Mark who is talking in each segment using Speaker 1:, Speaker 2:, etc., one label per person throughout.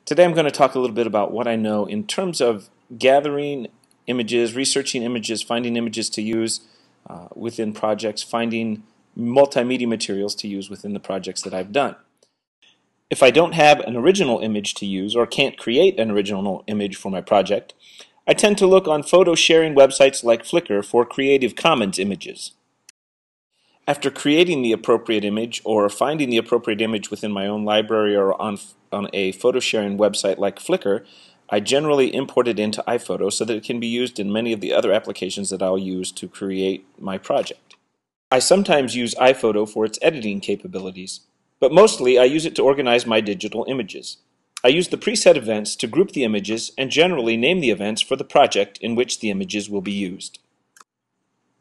Speaker 1: Today I'm going to talk a little bit about what I know in terms of gathering images, researching images, finding images to use within projects, finding multimedia materials to use within the projects that I've done. If I don't have an original image to use or can't create an original image for my project, I tend to look on photo sharing websites like Flickr for Creative Commons images. After creating the appropriate image or finding the appropriate image within my own library or on a photo sharing website like Flickr, I generally import it into iPhoto so that it can be used in many of the other applications that I'll use to create my project. I sometimes use iPhoto for its editing capabilities, but mostly I use it to organize my digital images. I use the preset events to group the images and generally name the events for the project in which the images will be used.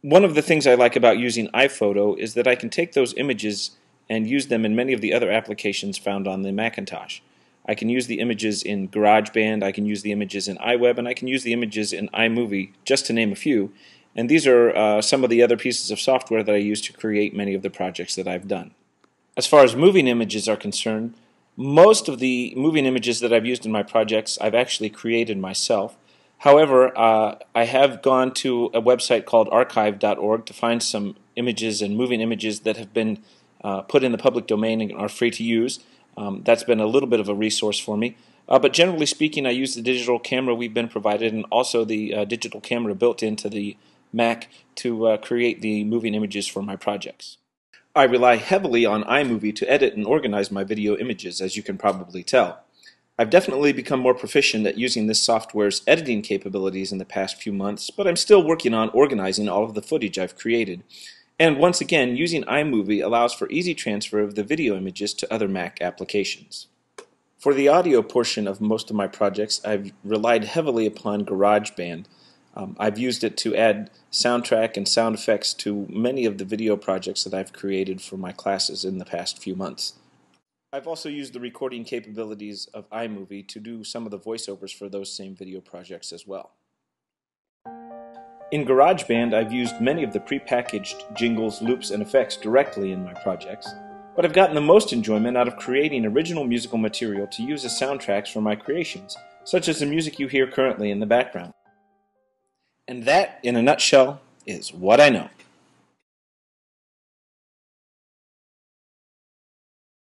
Speaker 1: One of the things I like about using iPhoto is that I can take those images and use them in many of the other applications found on the Macintosh. I can use the images in GarageBand, I can use the images in iWeb, and I can use the images in iMovie, just to name a few. And these are some of the other pieces of software that I use to create many of the projects that I've done. As far as moving images are concerned, most of the moving images that I've used in my projects I've actually created myself. However, I have gone to a website called archive.org to find some images and moving images that have been put in the public domain and are free to use. That's been a little bit of a resource for me. But generally speaking, I use the digital camera we've been provided and also the digital camera built into the Mac to create the moving images for my projects. I rely heavily on iMovie to edit and organize my video images, as you can probably tell. I've definitely become more proficient at using this software's editing capabilities in the past few months, but I'm still working on organizing all of the footage I've created. And once again, using iMovie allows for easy transfer of the video images to other Mac applications. For the audio portion of most of my projects, I've relied heavily upon GarageBand. I've used it to add soundtrack and sound effects to many of the video projects that I've created for my classes in the past few months. I've also used the recording capabilities of iMovie to do some of the voiceovers for those same video projects as well. In GarageBand, I've used many of the prepackaged jingles, loops, and effects directly in my projects, but I've gotten the most enjoyment out of creating original musical material to use as soundtracks for my creations, such as the music you hear currently in the background. And that, in a nutshell, is what I know.